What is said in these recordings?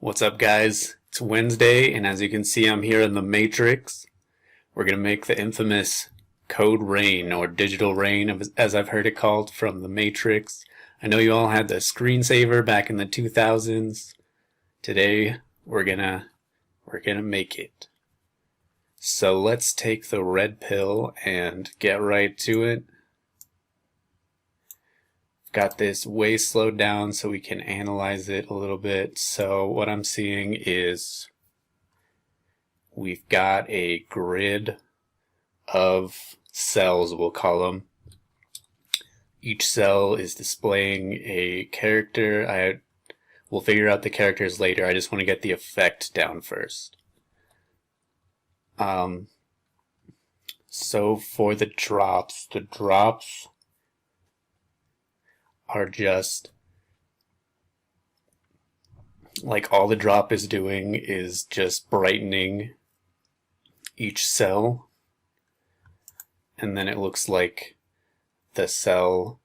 What's up, guys? It's Wednesday, and as you can see, I'm here in the Matrix. We're going to make the infamous Code Rain, or Digital Rain, as I've heard it called, from the Matrix. I know you all had the screensaver back in the 2000s. Today, we're gonna make it. So let's take the red pill and get right to it. Got this way slowed down so we can analyze it a little bit. So what I'm seeing is we've got a grid of cells, we'll call them. Each cell is displaying a character. We'll figure out the characters later. I just want to get the effect down first. So for the drops are just like all the drop is doing is just brightening each cell, and then it looks like the cell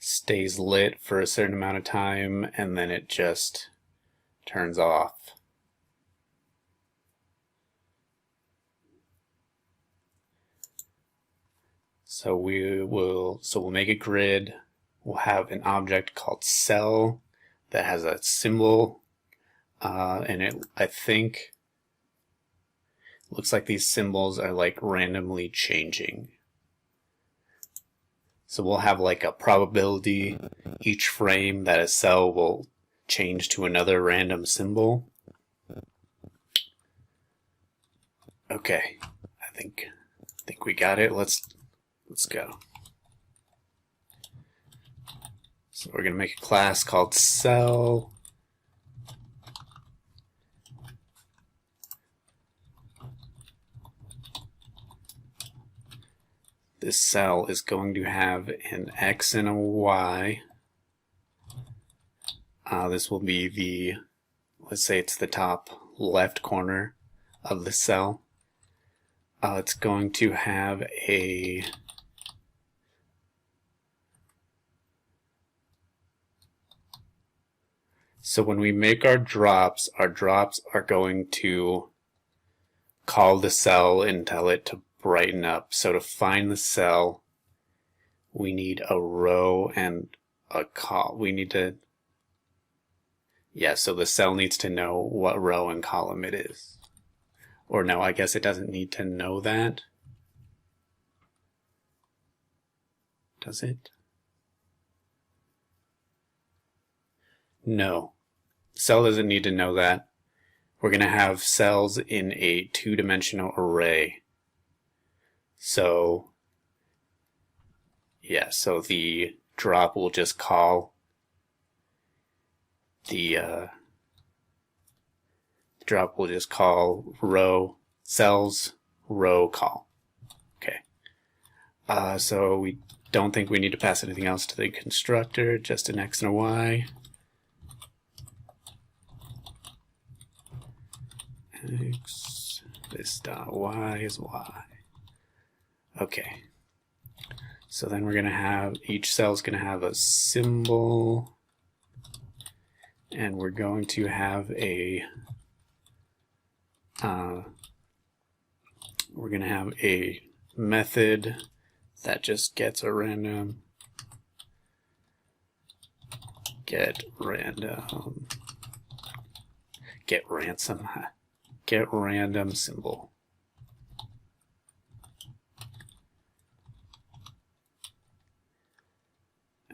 stays lit for a certain amount of time and then it just turns off. So we'll make a grid. We'll have an object called cell that has a symbol, and I think looks like these symbols are like randomly changing. So we'll have like a probability each frame that a cell will change to another random symbol. Okay, I think we got it. Let's go. So we're going to make a class called cell. This cell is going to have an X and a Y. This will be let's say it's the top left corner of the cell. It's going to have a So when we make our drops are going to call the cell and tell it to brighten up. So to find the cell, we need a row and a col. So the cell needs to know what row and column it is. Or no, I guess it doesn't need to know that. Does it? No. Cell doesn't need to know that. We're going to have cells in a two-dimensional array. So the drop will just call row cells row call. Okay. So we don't think we need to pass anything else to the constructor, just an X and a Y. X, this dot Y is Y. Okay. So then we're going to have, each cell is going to have a symbol, and we're going to have a method that just gets a random get random symbol.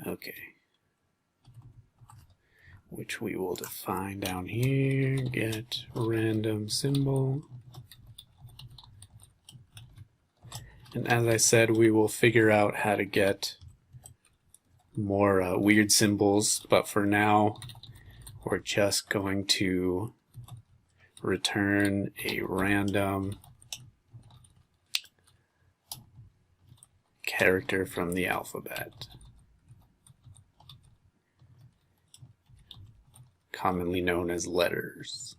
Okay. Which we will define down here, get random symbol. And as I said, we will figure out how to get more weird symbols, but for now, we're just going to return a random character from the alphabet, commonly known as letters.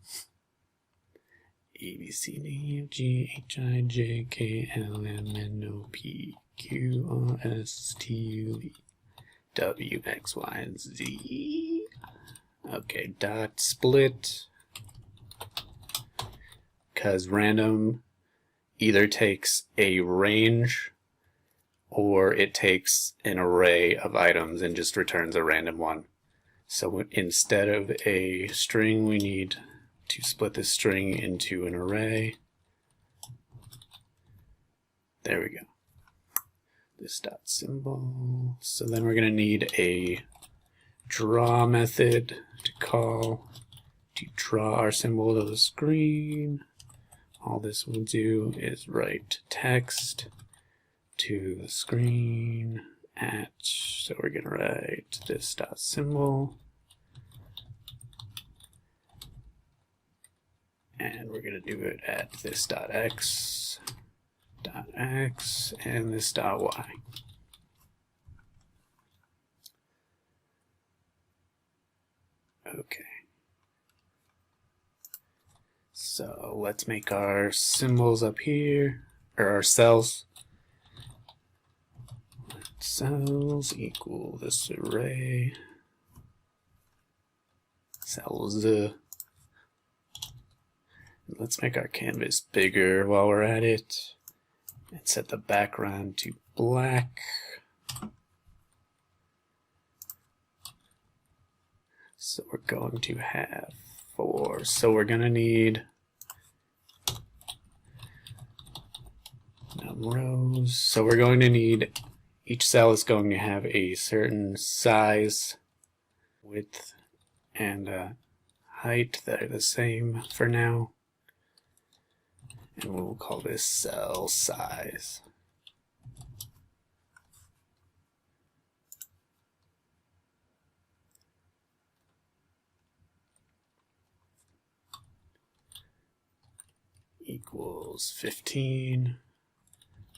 A, B, C, D, E, F, G, H, I, J, K, L, M, N, O, P, Q, R, S, T, U, V, W, X, Y, and Z. Okay, dot split, because random either takes a range or it takes an array of items and just returns a random one. So instead of a string, we need to split this string into an array. There we go. This dot symbol. So then we're going to need a draw method to call to draw our symbol to the screen. All this will do is write text to the screen at, so we're going to write this dot symbol, and we're going to do it at this dot x, and this dot y. Okay. So let's make our symbols up here, or our cells. Cells equal this array. Cells. Let's make our canvas bigger while we're at it, and set the background to black. So we're going to have 4. So we're going to need num rows. So we're going to need, each cell is going to have a certain size, width, and height that are the same for now. And we'll call this cell size. Equals 15,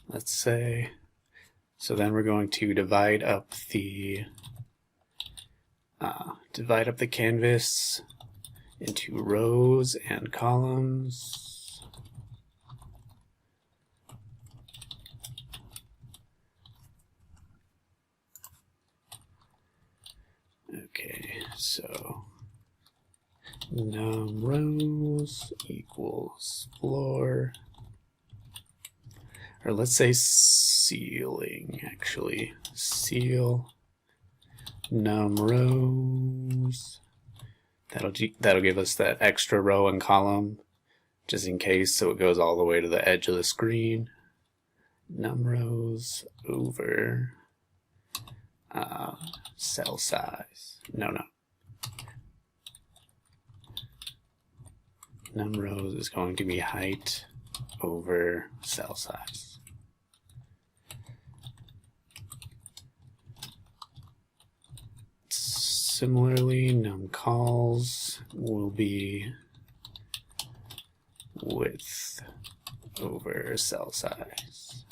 let's say. So then we're going to divide up the canvas into rows and columns. Okay, so num rows equals floor, or let's say ceiling, actually. Ceil num rows. That'll give us that extra row and column, just in case, so it goes all the way to the edge of the screen. Num rows over cell size. No. Num rows is going to be height over cell size. Similarly, num calls will be width over cell size.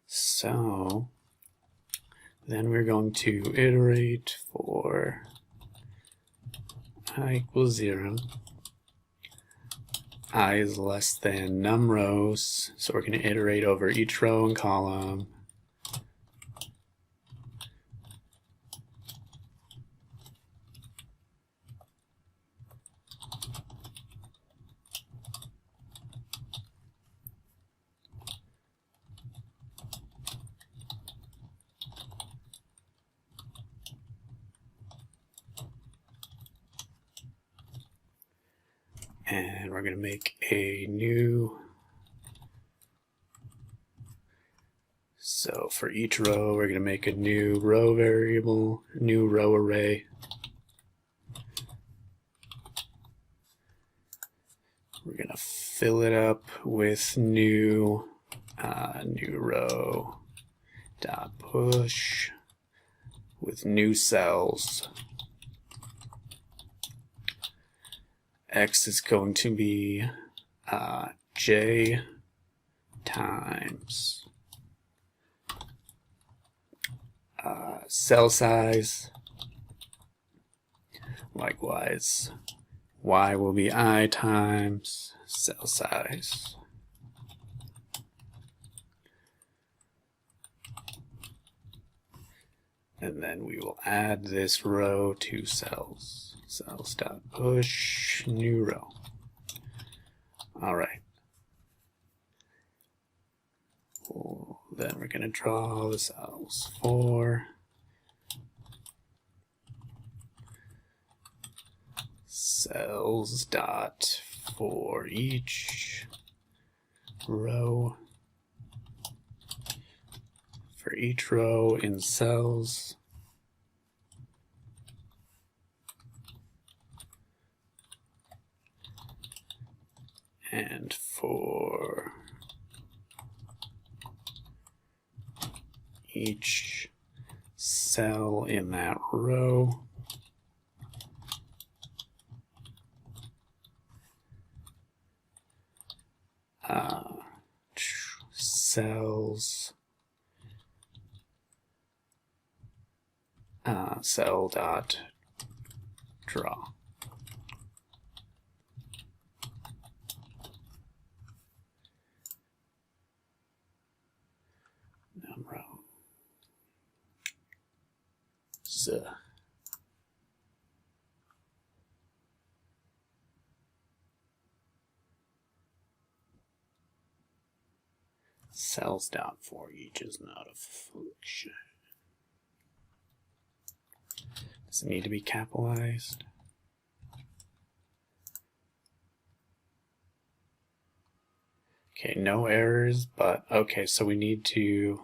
So then we're going to iterate for I equals 0. I is less than num rows, so we're going to iterate over each row and column. And we're going to make a new, so for each row we're going to make a new row variable, new row array. We're going to fill it up with new row dot push with new cells. X is going to be j times cell size. Likewise, y will be I times cell size. And then we will add this row to cells. Cells.push new row. All right. Then we're going to draw the cells for cells dot for each row. For each row in cells, and for each cell in that row, cells cell dot draw. Number cells dot for each is not a function. Does it need to be capitalized? Okay, no errors, but okay, so we need to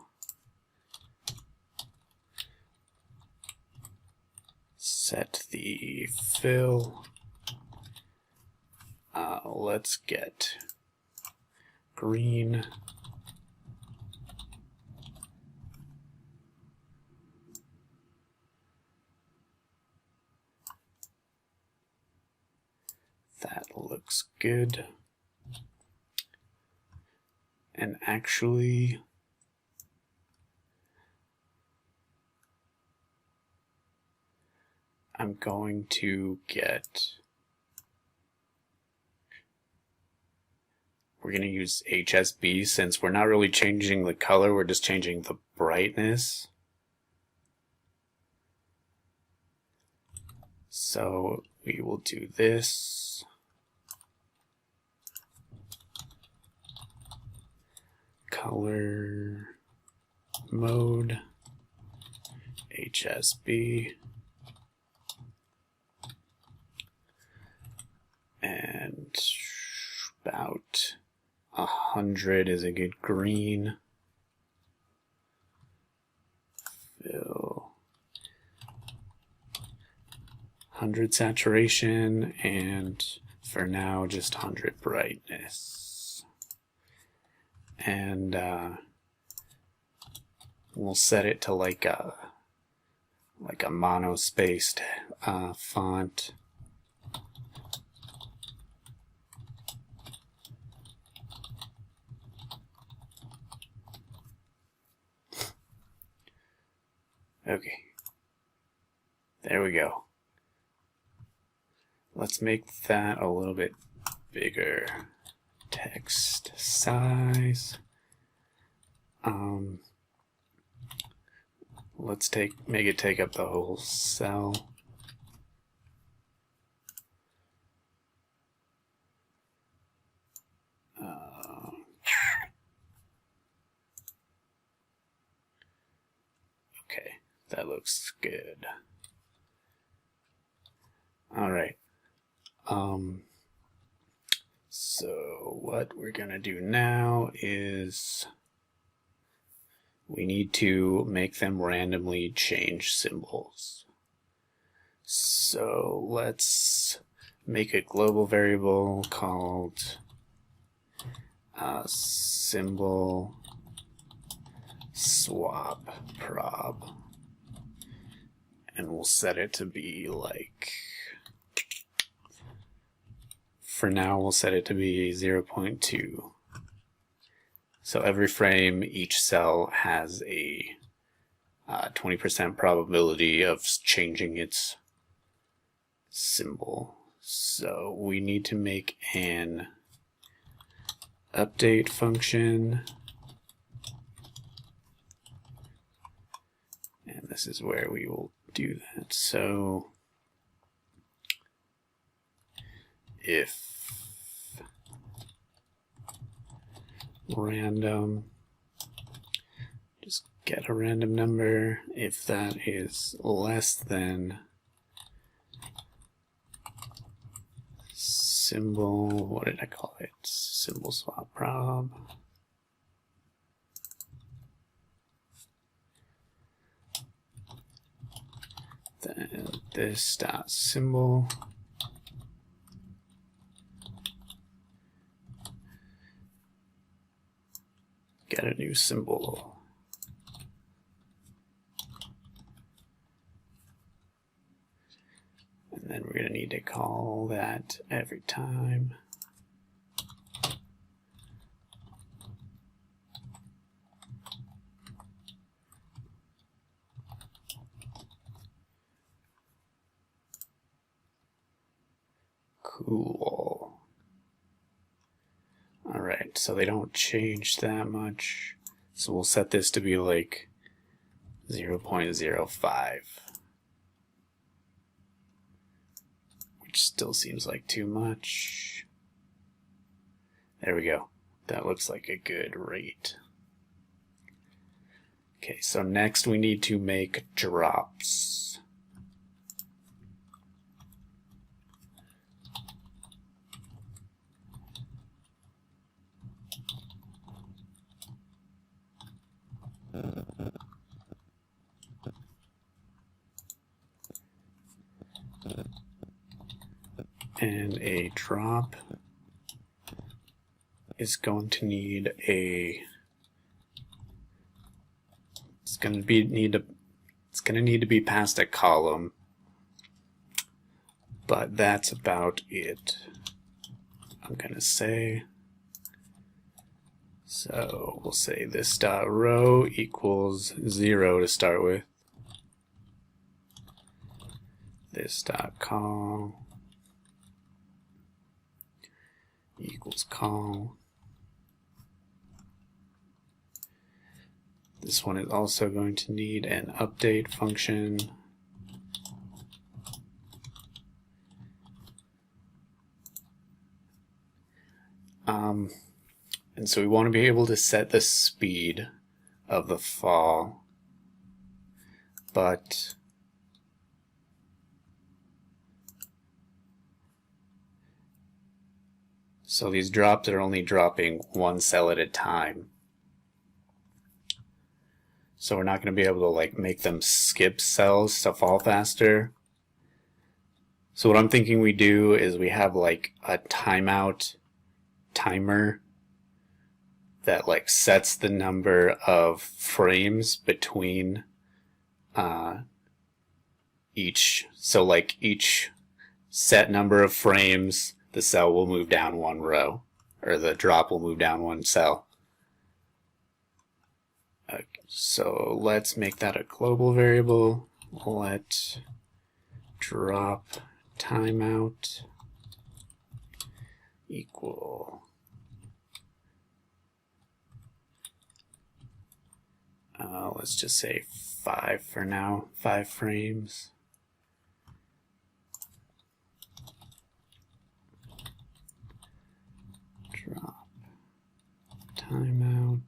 set the fill. Let's get green. That looks good. And actually, I'm going to get, we're going to use HSB since we're not really changing the color, we're just changing the brightness. So we will do this. Color mode HSB, and about 100 is a good green. Fill 100 saturation, and for now just 100 brightness. And we'll set it to like a mono-spaced font. Okay, there we go. Let's make that a little bit bigger. Text size. Let's make it take up the whole cell. Okay, that looks good. All right. So what we're gonna do now is we need to make them randomly change symbols. So let's make a global variable called symbol swap prob, and we'll set it to be like, for now we'll set it to be 0.2. So every frame, each cell has a 20% probability of changing its symbol. So we need to make an update function, and this is where we will do that. So if random, just get a random number, if that is less than symbol, what did I call it? Symbol swap prob. Then this dot symbol. Get a new symbol. And then we're going to need to call that every time. Cool. Alright, so they don't change that much. So we'll set this to be like 0.05. Which still seems like too much. There we go. That looks like a good rate. Okay, so next we need to make drops. And a drop is going to need a, it's going to need to be past a column, but that's about it. I'm going to say, so we'll say this dot row equals 0 to start with. This dot call equals call. This one is also going to need an update function. And so we want to be able to set the speed of the fall, but so these drops are only dropping one cell at a time. So we're not going to be able to like make them skip cells to fall faster. So what I'm thinking we do is we have like a timeout timer that like sets the number of frames between each. So like each set number of frames, the cell will move down one row, or the drop will move down one cell. Okay, so let's make that a global variable. Let drop timeout equal let's just say 5 for now, 5 frames. Drop timeout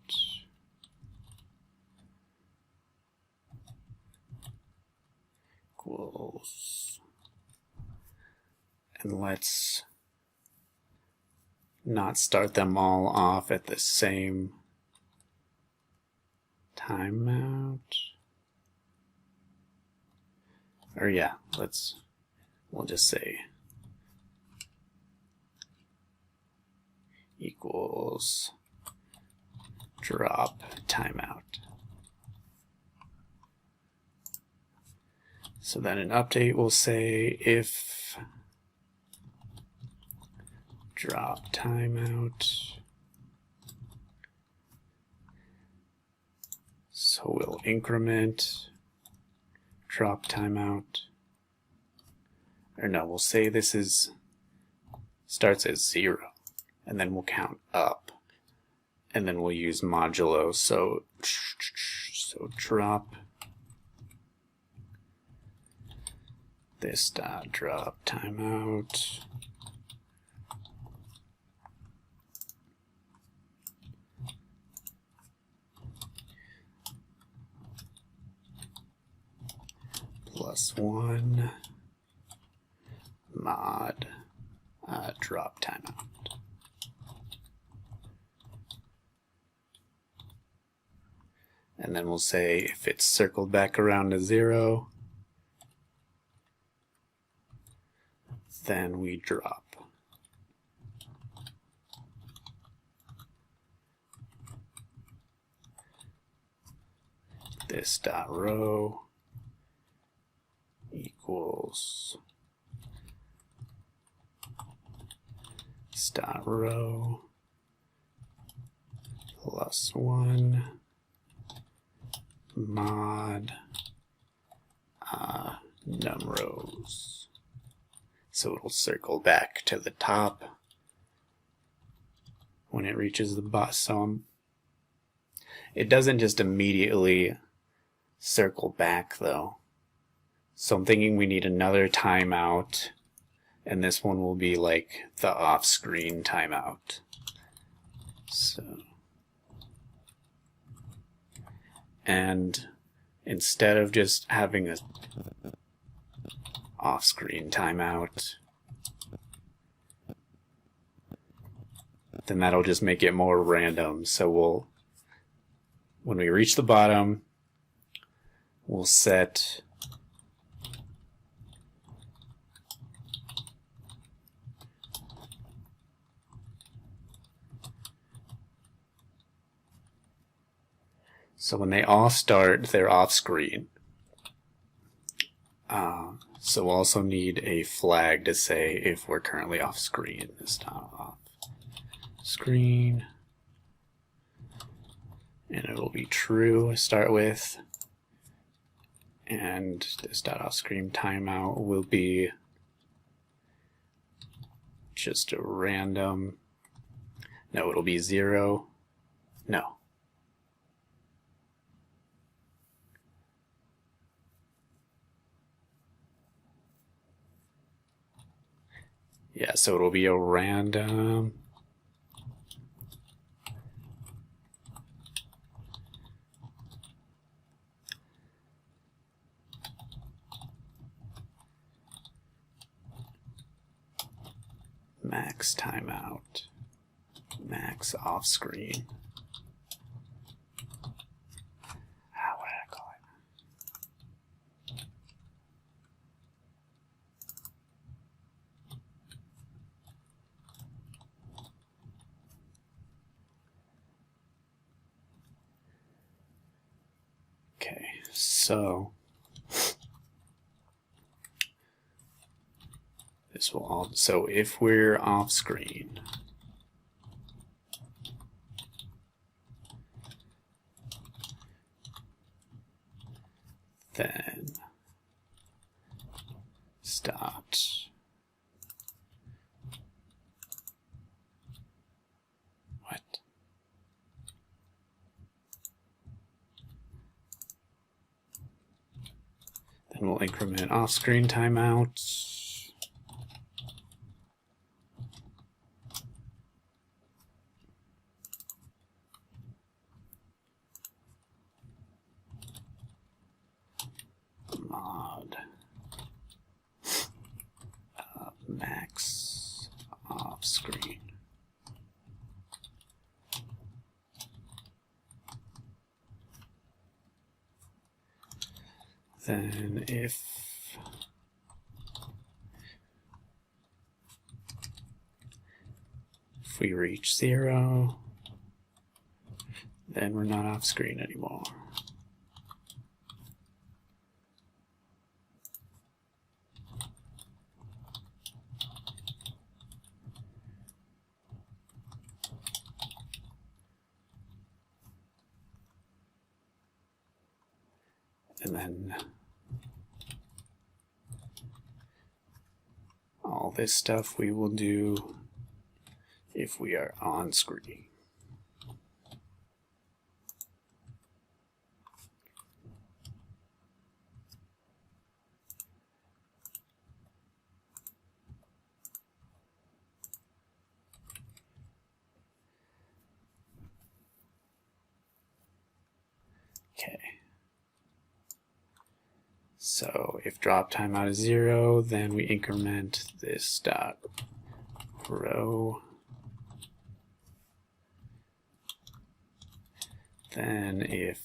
equals, and let's not start them all off at the same timeout. Or yeah, we'll just say equals drop timeout. So then an update will say if drop timeout, so we'll increment drop timeout, or no, we'll say this is starts at 0, and then we'll count up, and then we'll use modulo. So drop this dot drop timeout. +1 mod drop timeout. And then we'll say if it's circled back around to 0, then we drop. This dot row equals this dot row +1 mod num rows. So it'll circle back to the top when it reaches the bottom. It doesn't just immediately circle back though. So I'm thinking we need another timeout, and this one will be like the off-screen timeout. So, and instead of just having a off-screen timeout, then that'll just make it more random. So when we reach the bottom, we'll set so when they all start, they're off screen. So we'll also need a flag to say if we're currently off screen. This time off screen. And it'll be true to start with. And this dot off screen timeout will be just a random. No, it'll be 0. No. Yeah, so it'll be a random max timeout, max off screen. What did I call it? Okay, so this will all, so if we're off screen, then start what? Then we'll increment off-screen timeouts. Mod max off-screen. Then if we reach 0, then we're not off screen anymore. And then all this stuff we will do if we are on screen. So if drop timeout is 0, then we increment this dot row. Then if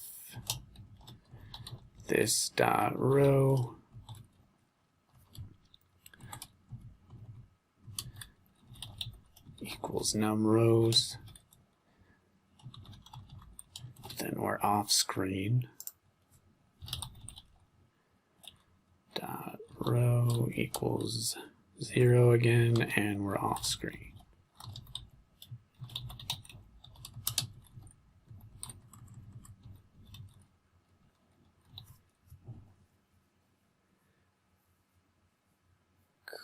this dot row equals num rows, then we're off screen. Dot row equals 0 again, and we're off screen.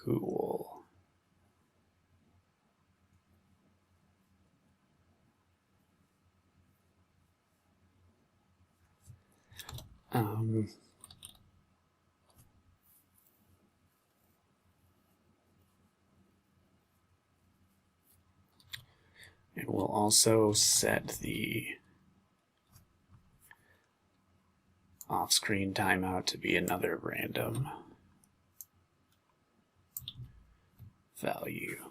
Cool. And we'll also set the off-screen timeout to be another random value.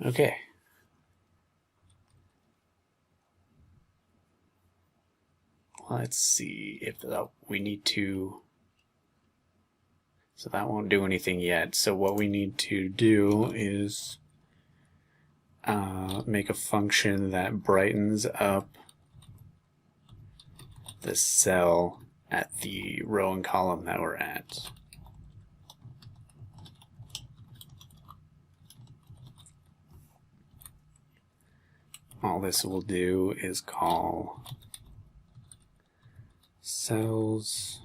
Okay. Let's see if we need to, so that won't do anything yet. So what we need to do is make a function that brightens up the cell at the row and column that we're at. All this will do is call cells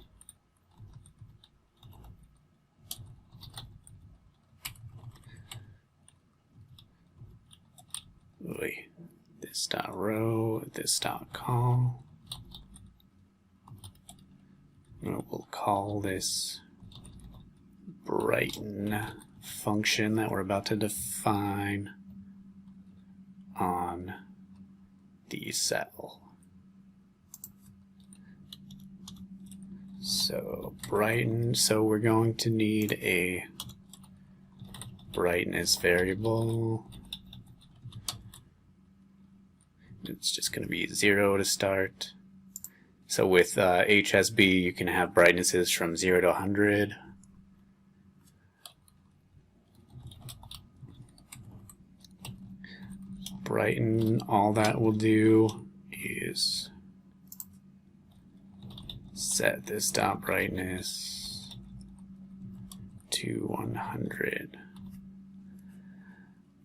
this dot row, this dot call. And we'll call this brighten function that we're about to define on the cell. So brighten, so we're going to need a brightness variable. It's just going to be 0 to start. So with HSB, you can have brightnesses from 0 to 100. Brighten, all that will do is set this dot brightness to 100.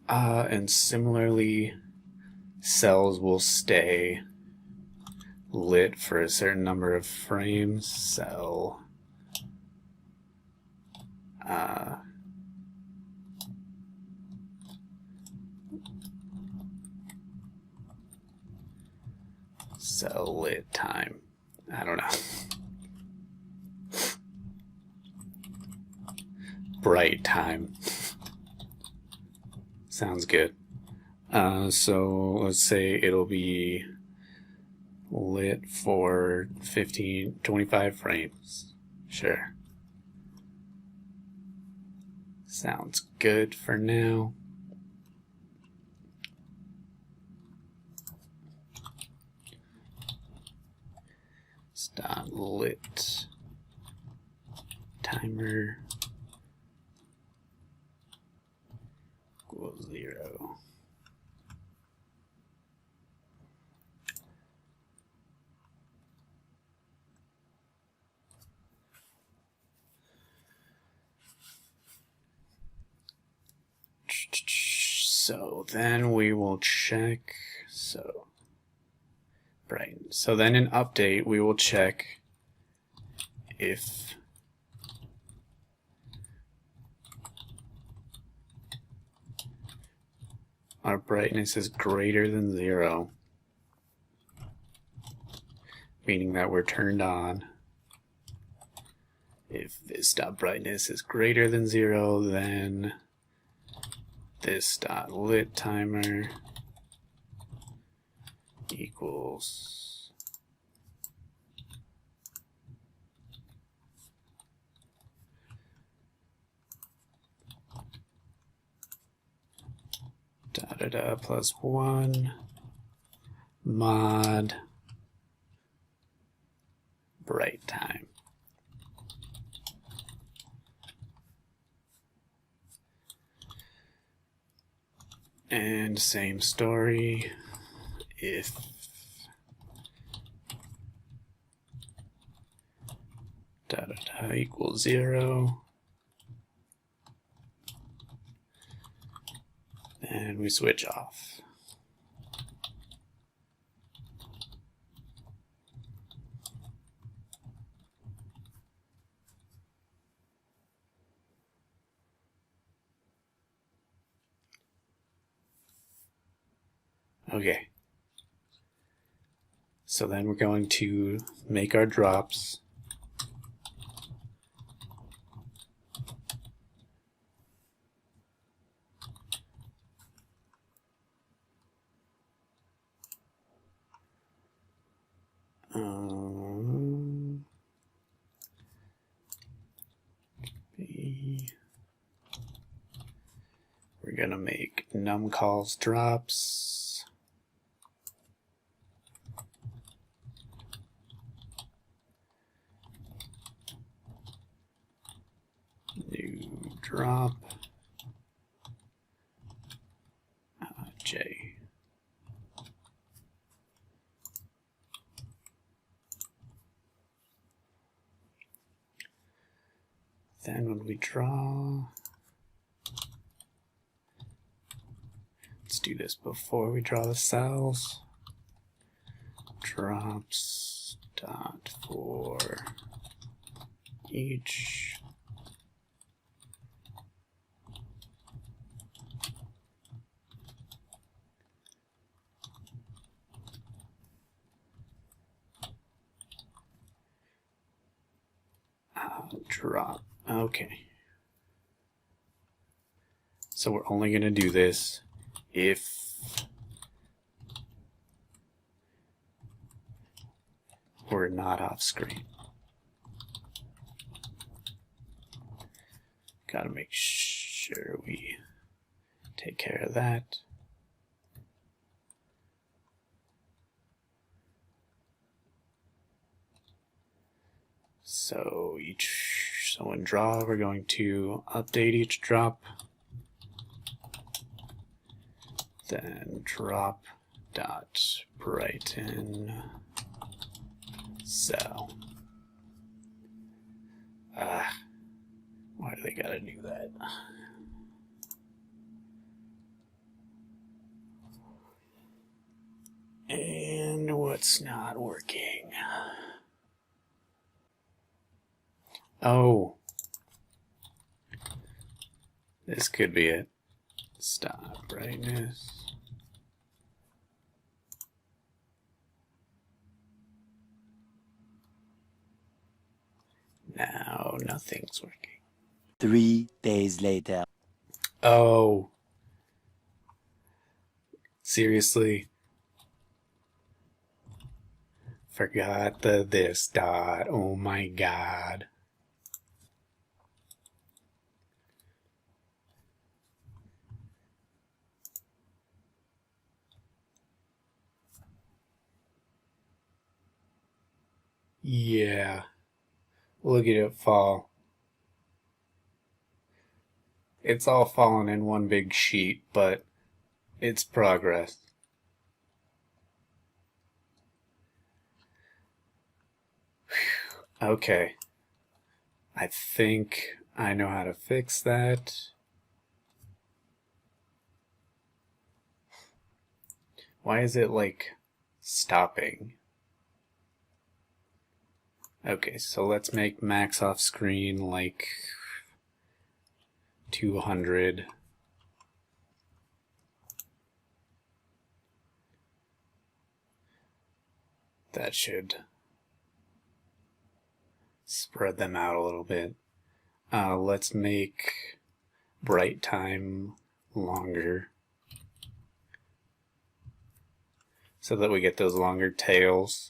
And similarly, cells will stay lit for a certain number of frames. Cell cell lit time. I don't know. Bright time. Sounds good. So let's say it'll be lit for 25 frames. Sure. Sounds good for now. Stop lit timer equals 0. So then we will check, so brighten. So then in update we will check if our brightness is greater than 0, meaning that we're turned on. If this dot brightness is greater than 0, then this dot lit timer equals plus 1 mod bright time. And same story, if equals 0, and we switch off. Okay. So then we're going to make our drops. We're gonna make numcalls drops. New drop J. Then when we draw, let's do this before we draw the cells. Drops dot for each drop. Okay. So we're only going to do this if we're not off screen. Gotta make sure we take care of that. So in draw, we're going to update each drop. Then drop dot brighten cell. Why do they gotta do that? And what's not working? Oh, this could be it. Stop brightness. Now nothing's working. 3 days later. Oh. Seriously? Forgot the this dot. Oh my god. Yeah. Look at it fall. It's all fallen in one big sheet, but it's progress. Whew. Okay. I think I know how to fix that. Why is it like stopping? Okay, so let's make max off screen like 200. That should spread them out a little bit. Let's make bright time longer so that we get those longer tails.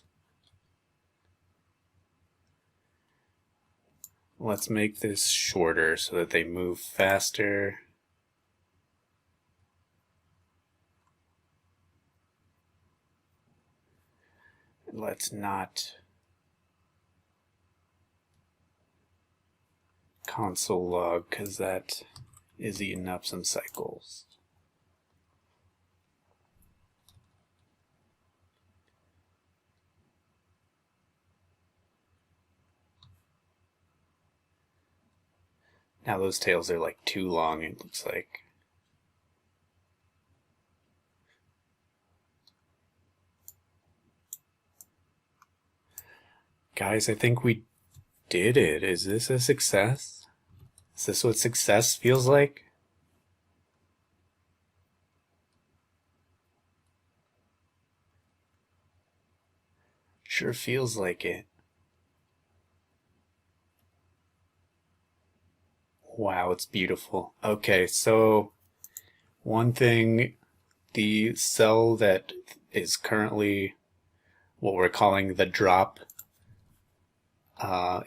Let's make this shorter so that they move faster. let's not console log, because that is eating up some cycles. Now those tails are like too long, it looks like. Guys, I think we did it. Is this a success? Is this what success feels like? Sure feels like it. Wow, it's beautiful. Okay, so one thing, the cell that is currently what we're calling the drop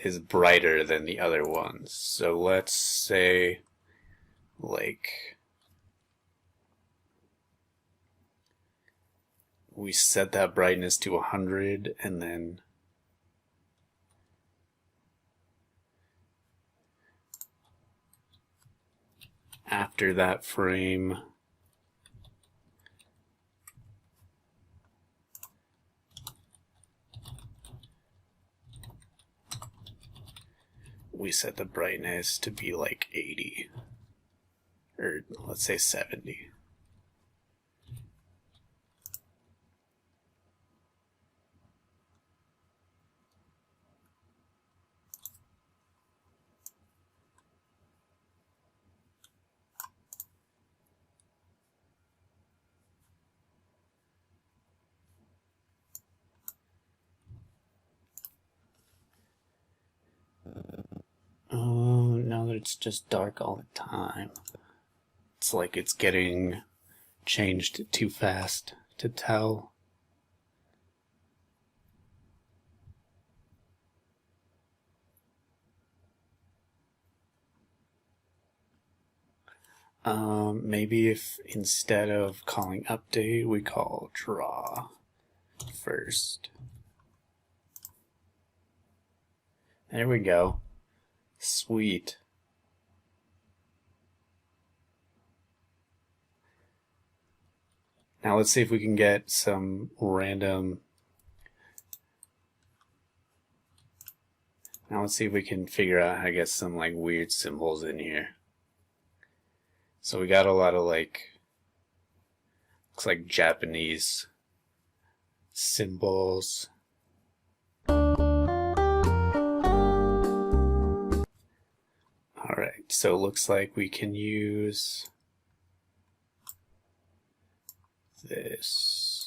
is brighter than the other ones. So let's say, like, we set that brightness to 100, and then after that frame, we set the brightness to be like 80, or let's say 70. Oh, now that it's just dark all the time. It's like it's getting changed too fast to tell. Maybe if instead of calling update, we call draw first. There we go. Sweet. Now let's see if we can get some random... Now let's see if we can figure out how to get some like weird symbols in here. So we got a lot of like, looks like Japanese symbols. Alright, so it looks like we can use this.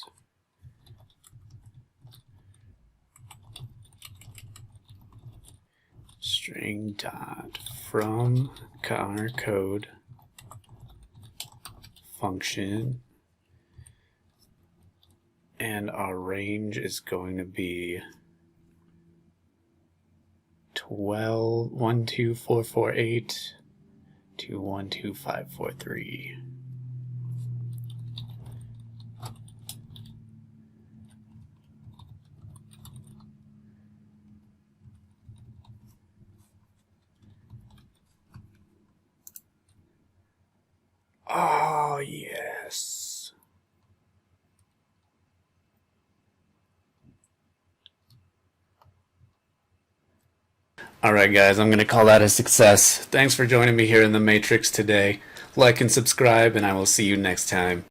String dot from our code function, and our range is going to be 12448 to 12543. Oh, yes. Alright guys, I'm going to call that a success. Thanks for joining me here in the Matrix today. Like and subscribe, and I will see you next time.